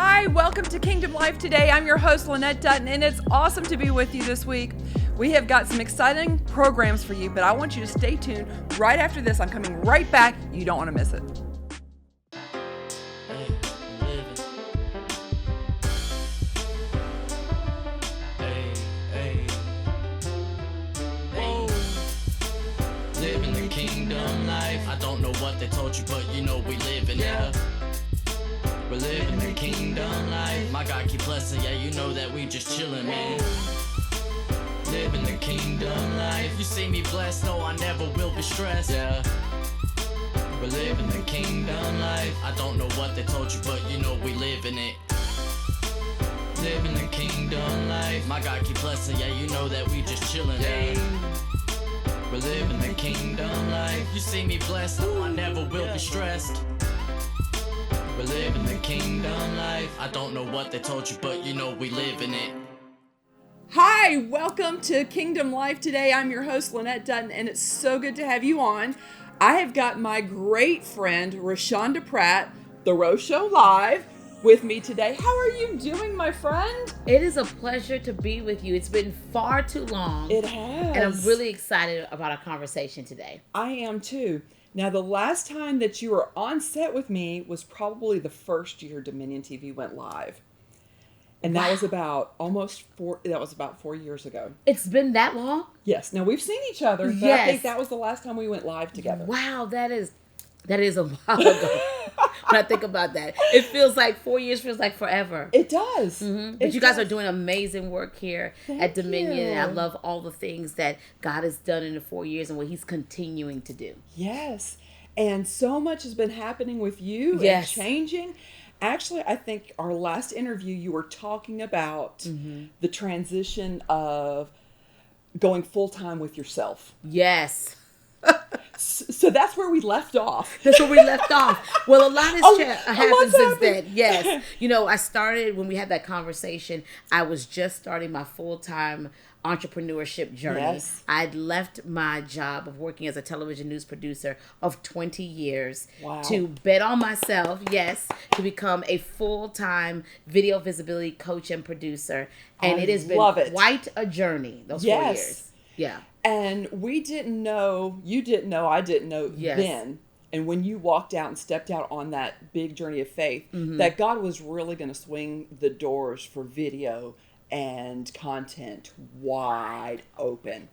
Hi, welcome to Kingdom Life Today. I'm your host, Lynette Dutton, and it's awesome to be with you this week. We have got some exciting programs for you, but I want you to stay tuned. Right after this, I'm coming right back. You don't want to miss it. Living the kingdom life. I don't know what they told you, but you know we live in it. We're living the kingdom life. My God keep blessing, yeah, you know that we just chillin', man. Living the kingdom life. You see me blessed, no, I never will be stressed. Yeah. We're living the kingdom life. I don't know what they told you, but you know we live in it. Living the kingdom life. My God keep blessing, yeah, you know that we just chillin', man. We're living the kingdom life. You see me blessed, no, I never will be stressed. We're living the kingdom life. I don't know what they told you, but you know we live in it. Hi, welcome to Kingdom Life Today. I'm your host, Lynette Dutton, and it's so good to have you on. I have got my great friend, Roshanda Pratt, The Rose Show Live, with me today. How are you doing, my friend? It is a pleasure to be with you. It's been far too long. It has. And I'm really excited about our conversation today. I am too. Now, the last time that you were on set with me was probably the first year Dominion TV went live. And that was about about 4 years ago. It's been that long? Yes. Now, we've seen each other, but yes. I think that was the last time we went live together. Wow, that is a while ago. When I think about that, it feels like 4 years feels like forever. It does. Mm-hmm. But you guys are doing amazing work here at Dominion. You. And I love all the things that God has done in the 4 years and what he's continuing to do. Yes. And so much has been happening with you and changing. Actually, I think our last interview, you were talking about the transition of going full-time with yourself. Yes. So that's where we left off. That's where we left off. Well, a lot has happened since then. Yes. You know, I started, when we had that conversation, I was just starting my full-time entrepreneurship journey. Yes. I'd left my job of working as a television news producer of 20 years to bet on myself, to become a full-time video visibility coach and producer. And it has been quite a journey, those 4 years. Yeah. And we didn't know, you didn't know, I didn't know then. And when you walked out and stepped out on that big journey of faith, that God was really going to swing the doors for video and content wide open.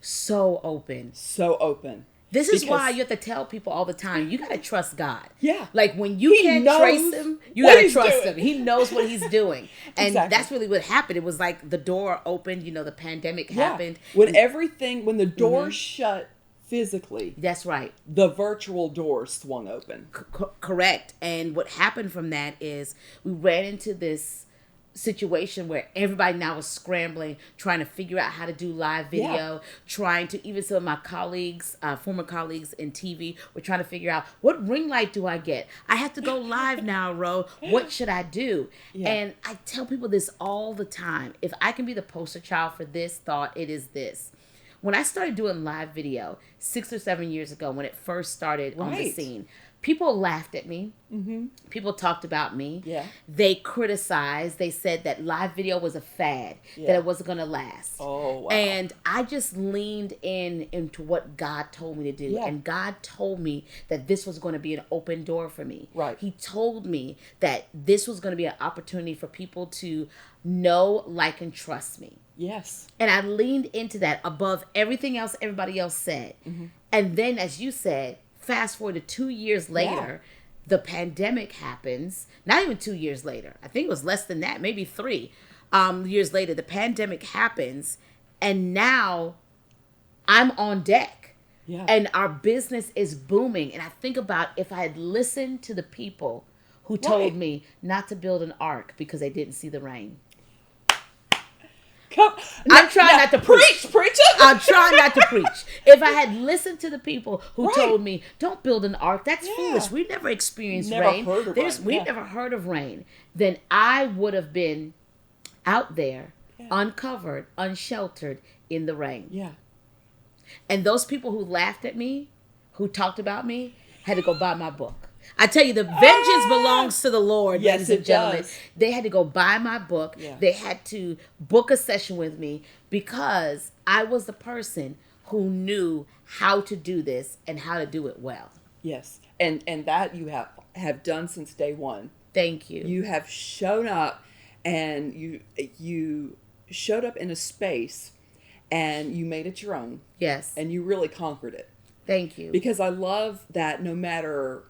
So open. So open. This is why you have to tell people all the time, you got to trust God. Yeah. Like when you can't trace him, you got to trust him. He knows what he's doing. And that's really what happened. It was like the door opened, you know, the pandemic happened. When the doors shut physically. That's right. The virtual doors swung open. Correct. And what happened from that is we ran into this situation where everybody now was scrambling, trying to figure out how to do live video, trying to, even some of my colleagues, former colleagues in TV, were trying to figure out, what ring light do I get? I have to go live now, Ro. What should I do? Yeah. And I tell people this all the time. If I can be the poster child for this thought, it is this. When I started doing live video 6 or 7 years ago, when it first started on the scene, people laughed at me. Mm-hmm. People talked about me. Yeah. They criticized. They said that live video was a fad, that it wasn't going to last. Oh, wow. And I just leaned into what God told me to do. Yeah. And God told me that this was going to be an open door for me. Right. He told me that this was going to be an opportunity for people to know, like, and trust me. Yes. And I leaned into that above everything else everybody else said. Mm-hmm. And then, as you said, fast forward to 2 years later, the pandemic happens. Not even 2 years later. I think it was less than that, maybe 3 years later. The pandemic happens, and now I'm on deck. Yeah. And our business is booming. And I think about if I had listened to the people who told me not to build an ark because they didn't see the rain. I'm trying not to preach. I'm trying not to preach. If I had listened to the people who told me, don't build an ark, that's foolish. We've never experienced rain. We've never heard of rain. Then I would have been out there, uncovered, unsheltered in the rain. Yeah. And those people who laughed at me, who talked about me, had to go buy my book. I tell you, the vengeance belongs to the Lord, yes, ladies and gentlemen. Does. They had to go buy my book. Yeah. They had to book a session with me because I was the person who knew how to do this and how to do it well. Yes. And that you have done since day one. Thank you. You have shown up, and you showed up in a space, and you made it your own. Yes. And you really conquered it. Thank you. Because I love that no matter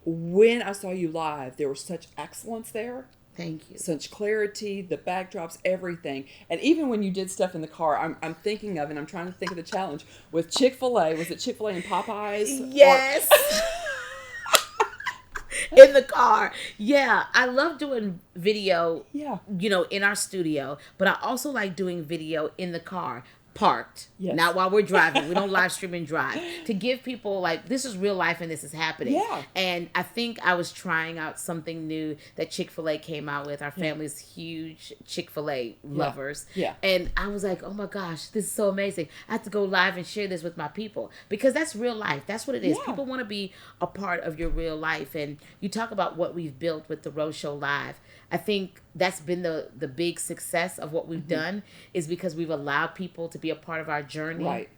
when I saw you live, there was such excellence there. Thank you. Such clarity, the backdrops, everything. And even when you did stuff in the car, I'm thinking of, and I'm trying to think of the challenge with Chick-fil-A. Was it Chick-fil-A and Popeyes? Yes. In the car. Yeah. I love doing video, in our studio, but I also like doing video in the car. Parked, not while we're driving. We don't live stream and drive, to give people like, this is real life and this is happening. Yeah. And I think I was trying out something new that Chick-fil-A came out with. Our family's huge Chick-fil-A lovers. Yeah. And I was like, oh my gosh, this is so amazing. I have to go live and share this with my people, because that's real life. That's what it is. Yeah. People want to be a part of your real life. And you talk about what we've built with the Rose Show Live. I think that's been the big success of what we've done, is because we've allowed people to be a part of our journey. Right.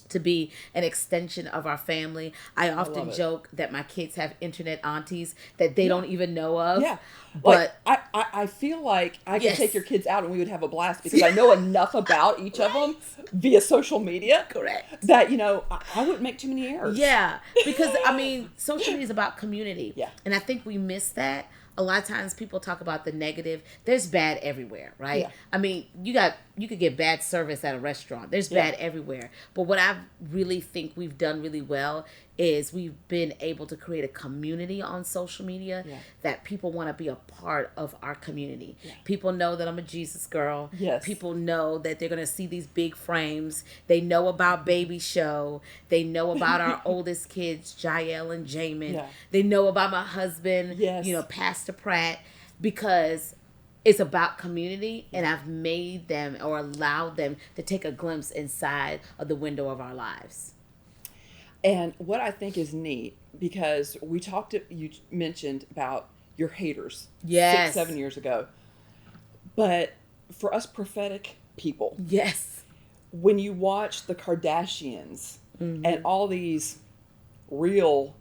To be an extension of our family. I often love it. joke that my kids have internet aunties that they don't even know of. Yeah. But like, I feel like I could Yes. take your kids out and we would have a blast, because I know enough about each of them via social media. Correct. That, I wouldn't make too many errors. Yeah, because social media is about community. Yeah. And I think we miss that. A lot of times people talk about the negative. There's bad everywhere, right? Yeah. You could get bad service at a restaurant. There's bad everywhere. But what I really think we've done really well is we've been able to create a community on social media that people want to be a part of our community. Yeah. People know that I'm a Jesus girl. Yes. People know that they're going to see these big frames. They know about Baby Show. They know about our oldest kids, Jael and Jamin. Yeah. They know about my husband, Pastor Pratt, because it's about community, and I've made them or allowed them to take a glimpse inside of the window of our lives. And what I think is neat, because you mentioned about your haters 6-7 years ago. But for us prophetic people, yes, when you watch the Kardashians and all these real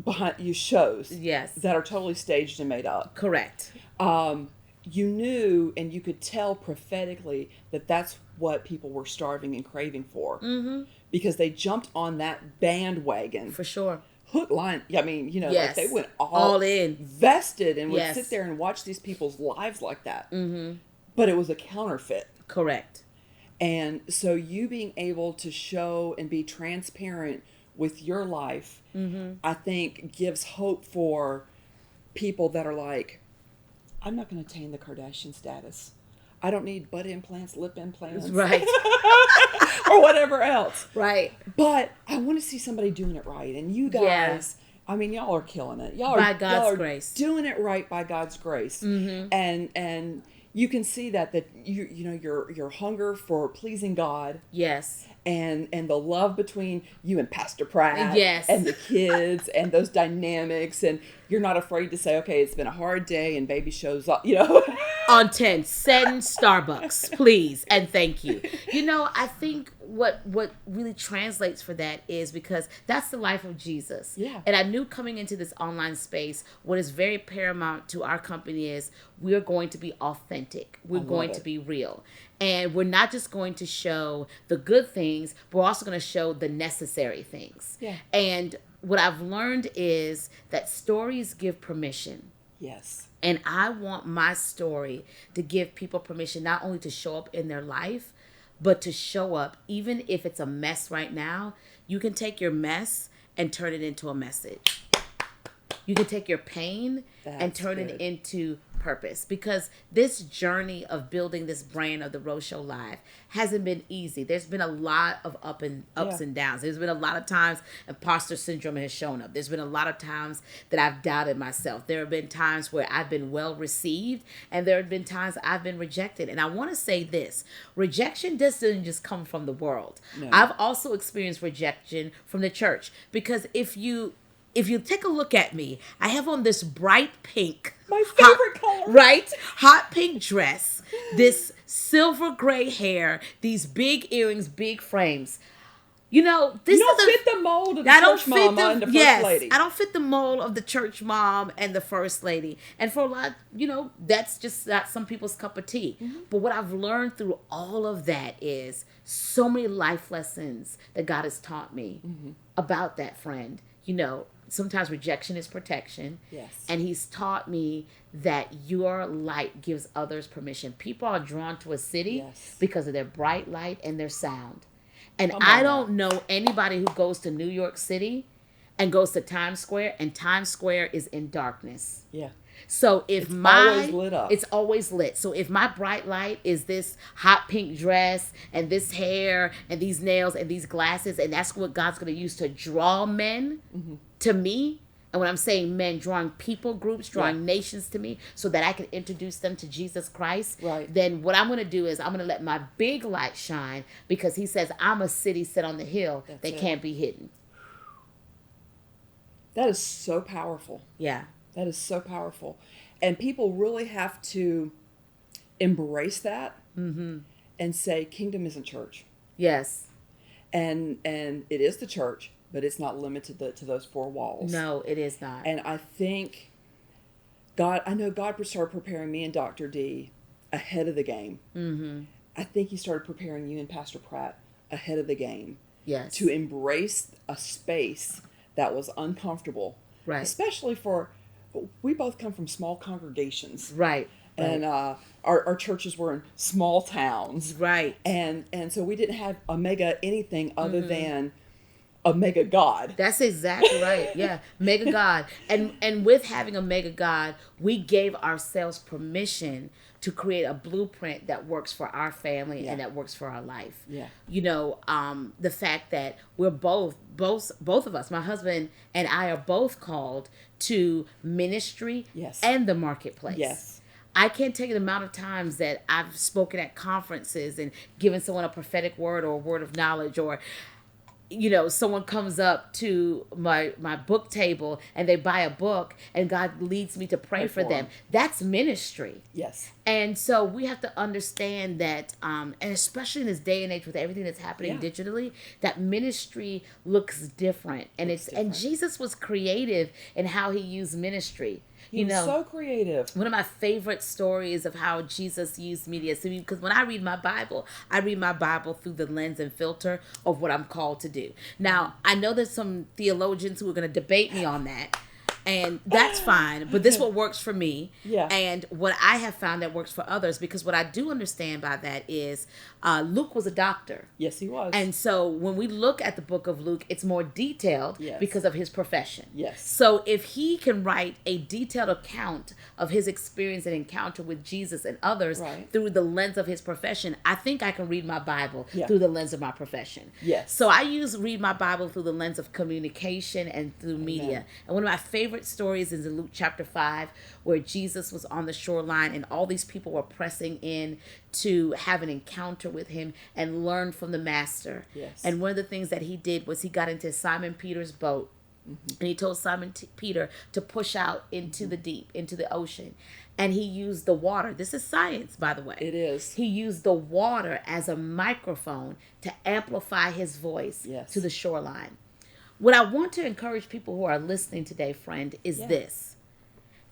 behind you shows that are totally staged and made up. Correct. You knew and you could tell prophetically that that's what people were starving and craving for. Mm-hmm. Because they jumped on that bandwagon. For sure. Hook, line. Like they went all in. Vested, and would sit there and watch these people's lives like that. Mm-hmm. But it was a counterfeit. Correct. And so you being able to show and be transparent with your life, I think gives hope for people that are like, I'm not going to attain the Kardashian status. I don't need butt implants, lip implants. Right. Or whatever else. Right. But I want to see somebody doing it right. And you guys, y'all are killing it. Y'all by God's grace. Doing it right by God's grace. Mm-hmm. And you can see that your hunger for pleasing God. Yes. And the love between you and Pastor Pratt. Yes. And the kids and those dynamics, and you're not afraid to say, okay, it's been a hard day and Baby shows up, On 10, send Starbucks, please, and thank you. I think what really translates for that is because that's the life of Jesus. Yeah. And I knew coming into this online space, what is very paramount to our company is we're going to be authentic. We're going to be real. And we're not just going to show the good things, but we're also going to show the necessary things. Yeah. And what I've learned is that stories give permission. Yes. And I want my story to give people permission not only to show up in their life, but to show up, even if it's a mess right now. You can take your mess and turn it into a message. You can take your pain and turn it into purpose, because this journey of building this brand of the Rose Show Live hasn't been easy. There's been a lot of ups and downs. There's been a lot of times imposter syndrome has shown up. There's been a lot of times that I've doubted myself. There have been times where I've been well received, and there have been times I've been rejected. And I want to say this: rejection doesn't just come from the world. No. I've also experienced rejection from the church, because if you if you take a look at me, I have on this bright pink. My favorite color. Right? Hot pink dress. This silver gray hair. These big earrings, big frames. You know, this you don't fit the mold of the church mama and the first lady. I don't fit the mold of the church mom and the first lady. And for a lot, you know, that's just not some people's cup of tea. Mm-hmm. But what I've learned through all of that is so many life lessons that God has taught me about that friend. You know, sometimes rejection is protection. Yes. And he's taught me that your light gives others permission. People are drawn to a city because of their bright light and their sound. And I don't know anybody who goes to New York City and goes to Times Square, and Times Square is in darkness. Yeah. So if it's always lit up. It's always lit. So if my bright light is this hot pink dress and this hair and these nails and these glasses, and that's what God's going to use to draw men to me. And when I'm saying men, drawing people groups, drawing nations to me so that I can introduce them to Jesus Christ, then what I'm going to do is I'm going to let my big light shine, because he says I'm a city set on the hill that can't be hidden. That is so powerful. Yeah. That is so powerful. And people really have to embrace that and say, kingdom isn't church. Yes. And it is the church, but it's not limited to those four walls. No, it is not. And I think I know God started preparing me and Dr. D ahead of the game. Mm-hmm. I think he started preparing you and Pastor Pratt ahead of the game. Yes. To embrace a space that was uncomfortable. Right. Especially we both come from small congregations. Right. And our churches were in small towns. Right. And so we didn't have a mega anything other than a mega God. That's exactly right. Yeah. Mega God. And with having a mega God, we gave ourselves permission to create a blueprint that works for our family and that works for our life. Yeah. You know, the fact that we're both of us, my husband and I, are both called to ministry and the marketplace. Yes. I can't tell you the amount of times that I've spoken at conferences and given someone a prophetic word or a word of knowledge, or you know, someone comes up to my book table and they buy a book and God leads me to pray for them. That's ministry. Yes. And so we have to understand that, and especially in this day and age with everything that's happening digitally, that ministry looks different. And and Jesus was creative in how he used ministry. He was so creative. One of my favorite stories of how Jesus used media, because when I read my Bible through the lens and filter of what I'm called to do. Now, I know there's some theologians who are going to debate me on that, and that's fine, but this is what works for me, and what I have found that works for others, because what I do understand by that is Luke was a doctor. Yes, he was. And so when we look at the book of Luke, it's more detailed because of his profession. Yes. So if he can write a detailed account of his experience and encounter with Jesus and others through the lens of his profession, I think I can read my Bible through the lens of my profession. Yes. So I read my Bible through the lens of communication and through media. And one of my favorite stories is in Luke chapter 5, where Jesus was on the shoreline and all these people were pressing in to have an encounter with him and learn from the master. Yes. And one of the things that he did was he got into Simon Peter's boat, and he told Simon Peter to push out into the deep, into the ocean. And he used the water. This is science, by the way. It is. He used the water as a microphone to amplify his voice to the shoreline. What I want to encourage people who are listening today, friend, is this: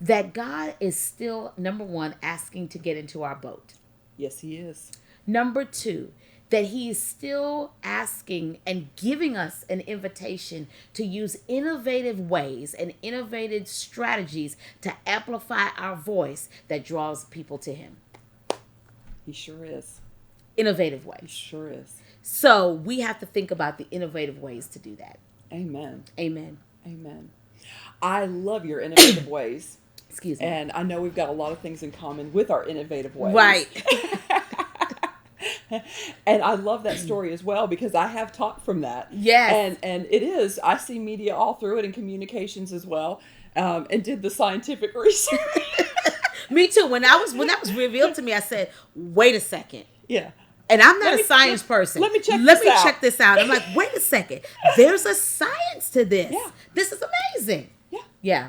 that God is still, number one, asking to get into our boat. Yes, he is. Number two, that he is still asking and giving us an invitation to use innovative ways and innovative strategies to amplify our voice that draws people to him. He sure is. Innovative ways. He sure is. So we have to think about the innovative ways to do that. Amen. Amen. Amen. I love your innovative ways. Excuse me. And I know we've got a lot of things in common with our innovative ways. Right. And I love that story as well, because I have taught from that. Yes. And it is. I see media all through it, and communications as well, and did the scientific research. Me too. When that was revealed to me, I said, wait a second. Yeah. And I'm not a science person. Let me check this out. I'm like, wait a second. There's a science to this. Yeah. This is amazing. Yeah. Yeah.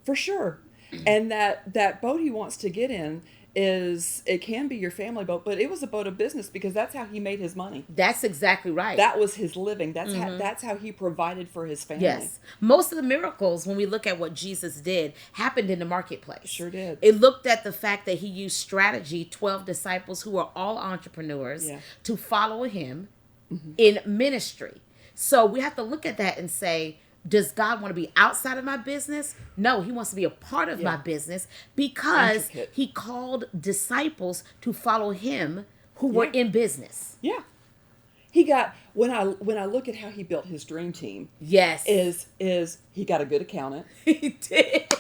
For sure. And that boat he wants to get in it can be your family boat, but it was a boat of business because that's how he made his money. That's exactly right. That was his living. That's how he provided for his family. Yes. Most of the miracles, when we look at what Jesus did, happened in the marketplace. Sure did. It looked at the fact that he used strategy, 12 disciples who were all entrepreneurs, to follow him in ministry. So we have to look at that and say, does God want to be outside of my business? No, he wants to be a part of my business because he called disciples to follow him who were in business. Yeah. He got, when I look at how he built his dream team, yes, is he got a good accountant. He did.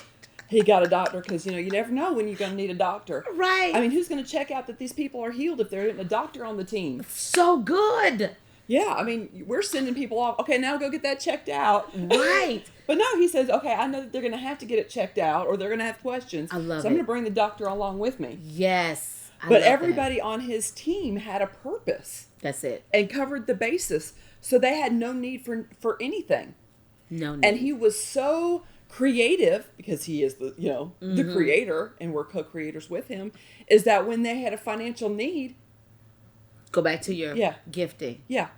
He got a doctor because, you never know when you're going to need a doctor. Right. I mean, who's going to check out that these people are healed if there isn't a doctor on the team? So good. Yeah, I mean, we're sending people off. Okay, now go get that checked out. Right. But no, he says, okay, I know that they're going to have to get it checked out or they're going to have questions. I love it. So I'm going to bring the doctor along with me. Yes. But everybody on his team had a purpose. That's it. And covered the basis. So they had no need for anything. No need. And he was so creative because he is the creator and we're co-creators with him, is that when they had a financial need, go back to your gifting. Yeah.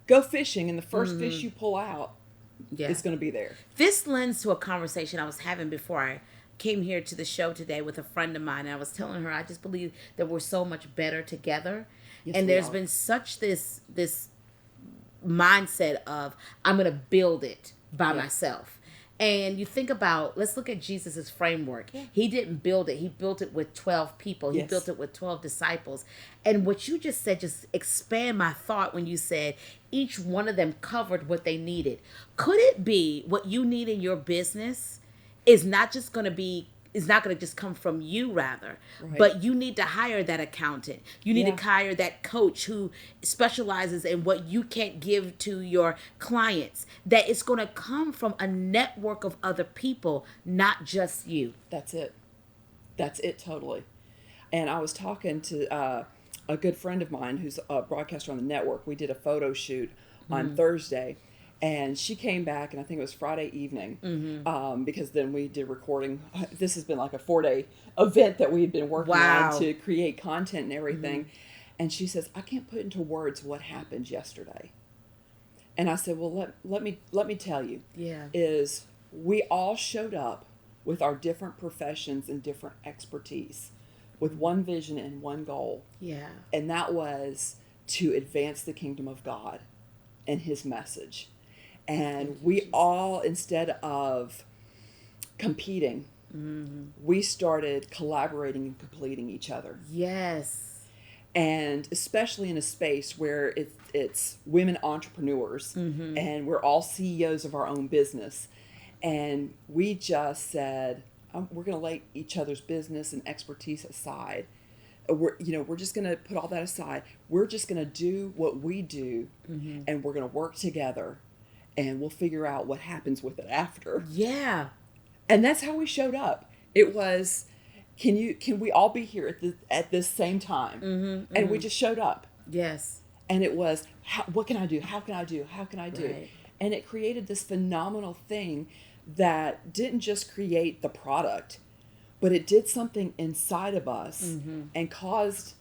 Go fishing and the first fish you pull out is going to be there. This lends to a conversation I was having before I came here to the show today with a friend of mine. And I was telling her, I just believe that we're so much better together. Yes, and there's been such this mindset of, I'm going to build it by myself. And you think about, let's look at Jesus's framework. Yeah. He didn't build it. He built it with 12 people. He built it with 12 disciples. And what you just said just expand my thought when you said each one of them covered what they needed. Could it be what you need in your business is not just going to just come from you, rather, but you need to hire that accountant. You need to hire that coach who specializes in what you can't give to your clients. That it's going to come from a network of other people, not just you. That's it. That's it totally. And I was talking to a good friend of mine who's a broadcaster on the network. We did a photo shoot on Thursday. And she came back, and I think it was Friday evening, because then we did recording. This has been like a 4-day event that we had been working on to create content and everything. And she says, I can't put into words what happened yesterday. And I said, well, let me tell you. Yeah. Is we all showed up with our different professions and different expertise with one vision and one goal. Yeah. And that was to advance the kingdom of God and his message. And we all, instead of competing, we started collaborating and completing each other. Yes. And especially in a space where it's women entrepreneurs and we're all CEOs of our own business. And we just said, we're going to lay each other's business and expertise aside. We're just going to put all that aside. We're just going to do what we do and we're going to work together. And we'll figure out what happens with it after. Yeah. And that's how we showed up. It was, can we all be here at this same time? And we just showed up. Yes. And it was, what can I do? How can I do? How can I do? Right. And it created this phenomenal thing that didn't just create the product, but it did something inside of us and caused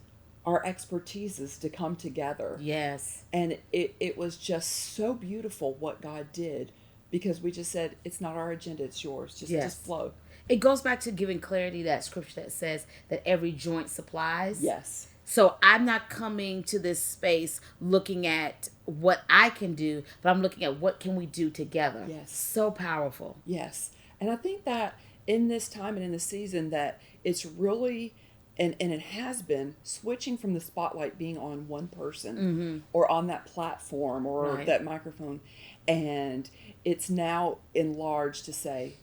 our expertises to come together. Yes. And it was just so beautiful what God did, because we just said, it's not our agenda, it's yours. Just flow. It goes back to giving clarity, that scripture that says that every joint supplies. Yes. So I'm not coming to this space looking at what I can do, but I'm looking at what can we do together. Yes. So powerful. Yes. And I think that in this time and in this season that it's really... And it has been switching from the spotlight being on one person or on that platform or that microphone. And it's now enlarged to say,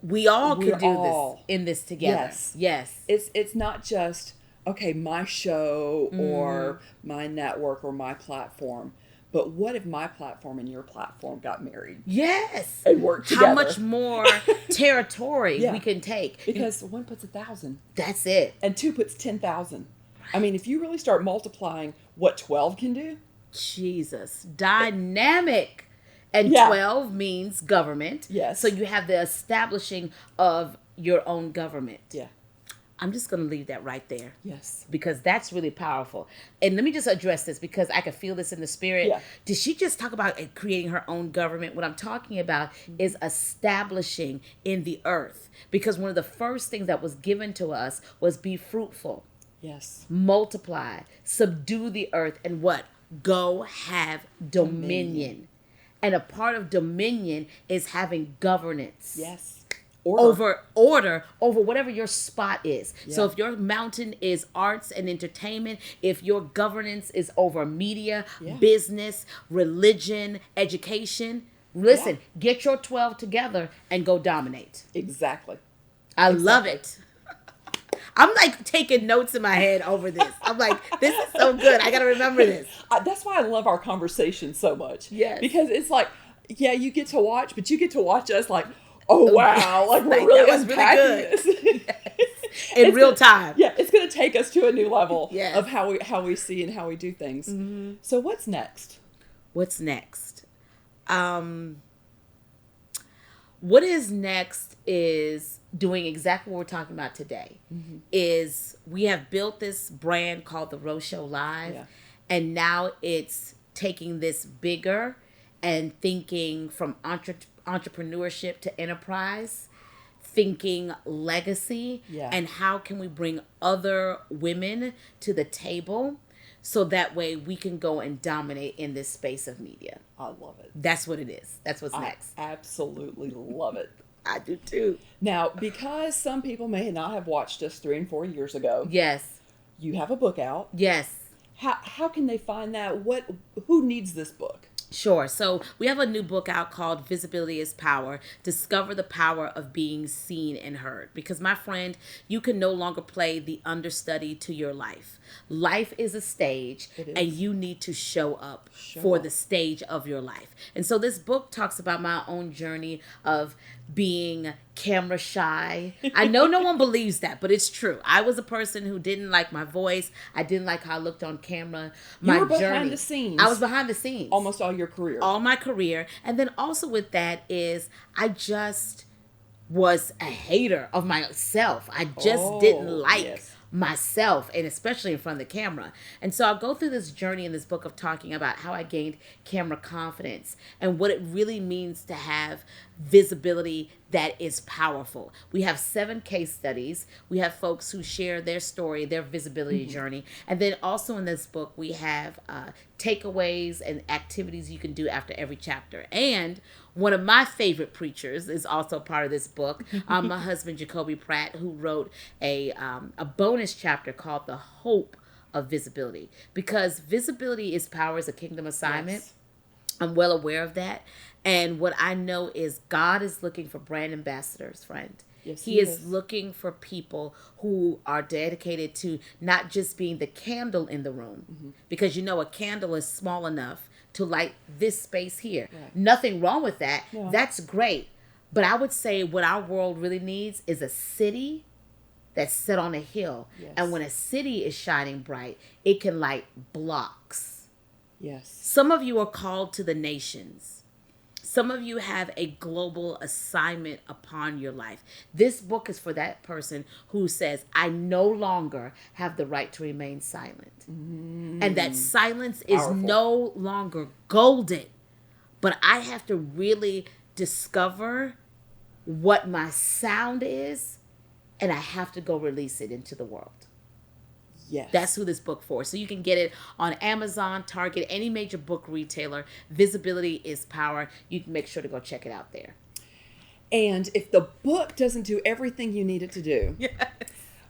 we all can do this in this together. Yes. It's not just, okay, my show or my network or my platform. But what if my platform and your platform got married? Yes. And worked together? How much more territory we can take. Because one puts 1,000. That's it. And two puts 10,000. I mean, if you really start multiplying what 12 can do. Jesus. Dynamic. And 12 means government. Yes. So you have the establishing of your own government. Yeah. I'm just going to leave that right there. Yes. Because that's really powerful. And let me just address this because I can feel this in the spirit. Yeah. Did she just talk about creating her own government? What I'm talking about is establishing in the earth. Because one of the first things that was given to us was be fruitful. Yes. Multiply. Subdue the earth. And what? Go have dominion. And a part of dominion is having governance. Yes. Over whatever your spot is. Yeah. So if your mountain is arts and entertainment, if your governance is over media, business, religion, education, listen, get your 12 together and go dominate. Exactly. I love it. I'm like taking notes in my head over this. I'm like, this is so good. I got to remember this. That's why I love our conversation so much. Yes. Because it's like, you get to watch, but you get to watch us like, oh wow, like we're really unpacking this. Yes. In real time. Yeah, it's going to take us to a new level of how we see and how we do things. Mm-hmm. So what's next? What's next? What is next is doing exactly what we're talking about today. Mm-hmm. Is we have built this brand called the Rose Show Live, and now it's taking this bigger and thinking from entrepreneurship to enterprise, thinking legacy, and how can we bring other women to the table so that way we can go and dominate in this space of media. I love it. That's what it is. That's what's next. Absolutely love it. I do too. Now, because some people may not have watched us 3 and 4 years ago. Yes. You have a book out. Yes. How can they find that? Who needs this book? Sure. So we have a new book out called Visibility is Power. Discover the power of being seen and heard. Because my friend, you can no longer play the understudy to your life. Life is a stage and you need to show up for the stage of your life. And so this book talks about my own journey of being camera shy. I know no one believes that, but it's true. I was a person who didn't like my voice. I didn't like how I looked on camera. You were behind the scenes. I was behind the scenes. Almost all your career. All my career. And then also with that is I just was a hater of myself. I just didn't like myself, and especially in front of the camera. And so I'll go through this journey in this book of talking about how I gained camera confidence and what it really means to have visibility that is powerful. We have 7 case studies. We have folks who share their story, their visibility journey. And then also in this book, we have takeaways and activities you can do after every chapter. And one of my favorite preachers is also part of this book. My husband, Jacoby Pratt, who wrote a bonus chapter called The Hope of Visibility. Because visibility is power is a kingdom assignment. Yes. I'm well aware of that. And what I know is God is looking for brand ambassadors, friend. Yes, he is looking for people who are dedicated to not just being the candle in the room. Because a candle is small enough to light this space here. Right. Nothing wrong with that. Yeah. That's great. But I would say what our world really needs is a city that's set on a hill. Yes. And when a city is shining bright, it can light blocks. Yes. Some of you are called to the nations. Some of you have a global assignment upon your life. This book is for that person who says, I no longer have the right to remain silent. And that silence is no longer golden. But I have to really discover what my sound is, and I have to go release it into the world. Yes. That's who this book for. So you can get it on Amazon, Target, any major book retailer. Visibility is Power. You can make sure to go check it out there. And if the book doesn't do everything you need it to do,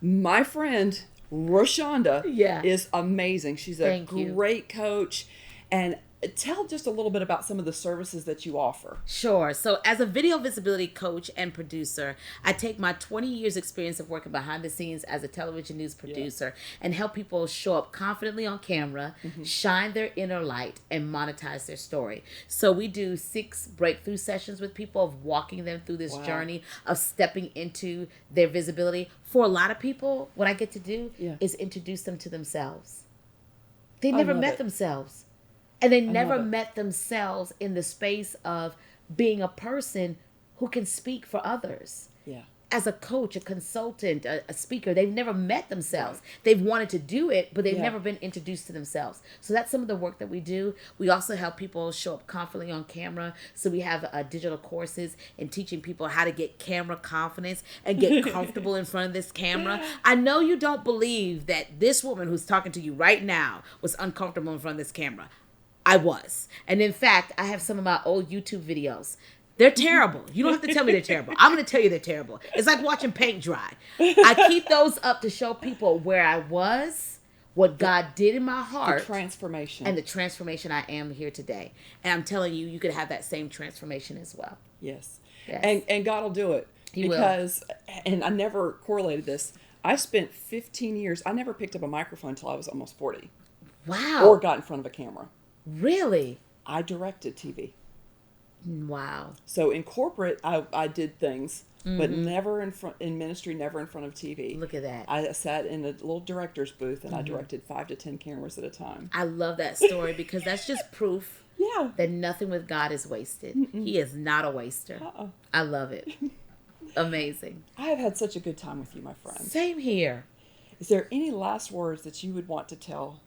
my friend Roshanda is amazing. She's a great coach. And Tell just a little bit about some of the services that you offer. Sure. So as a video visibility coach and producer, I take my 20 years experience of working behind the scenes as a television news producer and help people show up confidently on camera, shine their inner light, and monetize their story. So we do 6 breakthrough sessions with people of walking them through this journey of stepping into their visibility. For a lot of people, what I get to do is introduce them to themselves. They never met themselves. And they never met themselves in the space of being a person who can speak for others. Yeah. As a coach, a consultant, a speaker, they've never met themselves. Right. They've wanted to do it, but they've never been introduced to themselves. So that's some of the work that we do. We also help people show up confidently on camera. So we have digital courses in teaching people how to get camera confidence and get comfortable in front of this camera. I know you don't believe that this woman who's talking to you right now was uncomfortable in front of this camera. I was. And in fact, I have some of my old YouTube videos. They're terrible. You don't have to tell me they're terrible. I'm going to tell you they're terrible. It's like watching paint dry. I keep those up to show people where I was, what God did in my heart. The transformation. And the transformation I am here today. And I'm telling you, you could have that same transformation as well. Yes. And God will do it. He will. And I never correlated this. I spent 15 years, I never picked up a microphone until I was almost 40. Wow. Or got in front of a camera. Really? I directed TV. Wow. So in corporate, I did things, but never in ministry, never in front of TV. Look at that. I sat in a little director's booth and I directed 5 to 10 cameras at a time. I love that story because that's just proof that nothing with God is wasted. He is not a waster. I love it. Amazing. I have had such a good time with you, my friend. Same here. Is there any last words that you would want to tell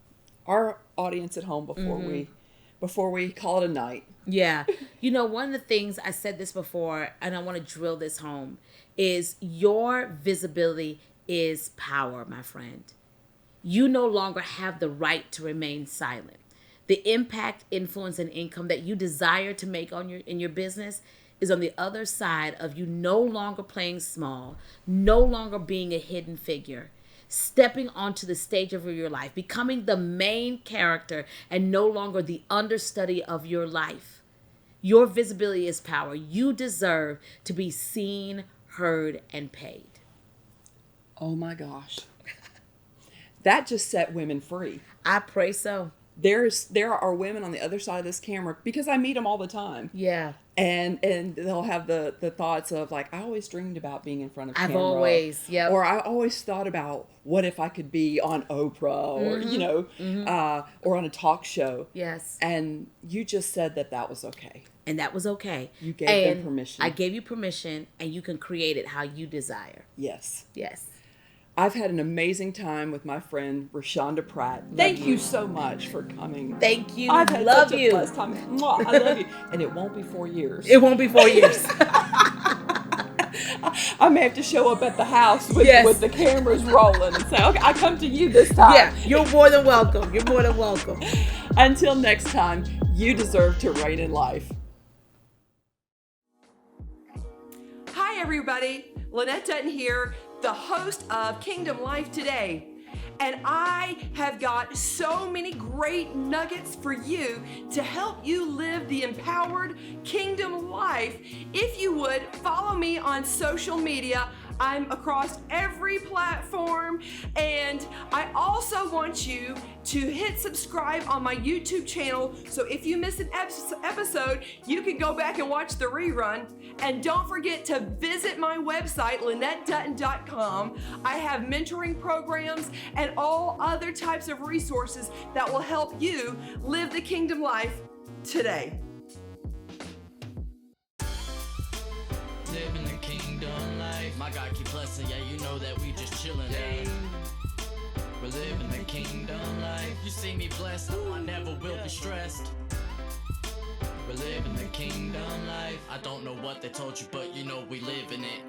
our audience at home before we call it a night? Yeah. You know, one of the things, I said this before, and I want to drill this home, is your visibility is power, my friend. You no longer have the right to remain silent. The impact, influence, and income that you desire to make in your business is on the other side of you no longer playing small, no longer being a hidden figure, stepping onto the stage of your life, becoming the main character and no longer the understudy of your life. Your visibility is power. You deserve to be seen, heard, and paid. Oh my gosh. That just set women free. I pray so. There are women on the other side of this camera, because I meet them all the time. Yeah. And they'll have the thoughts of like, I always dreamed about being in front of camera. I've always, yep. Or I always thought about what if I could be on Oprah or, or on a talk show. Yes. And you just said that was okay. And that was okay. You gave them permission. I gave you permission, and you can create it how you desire. Yes. Yes. I've had an amazing time with my friend Roshanda Pratt. Thank you so much for coming. Thank you. I've had love such you. a blessed time. Mwah, I love you. And it won't be 4 years. It won't be 4 years. I may have to show up at the house with the cameras rolling and say, okay, I come to you this time. Yeah, you're more than welcome. You're more than welcome. Until next time, you deserve to reign in life. Hi, everybody. Lynette Dutton here, the host of Kingdom Life Today. And I have got so many great nuggets for you to help you live the empowered kingdom life. If you would, follow me on social media. I'm across every platform, and I also want you to hit subscribe on my YouTube channel, so if you miss an episode, you can go back and watch the rerun. And don't forget to visit my website, LynetteDutton.com. I have mentoring programs and all other types of resources that will help you live the kingdom life today. Living the kingdom life. My God keep blessing, yeah, you know that we just chillin'. Yeah. We're living the kingdom life. You see me blessed, I never will be stressed. We're living the kingdom life. I don't know what they told you, but you know we live in it.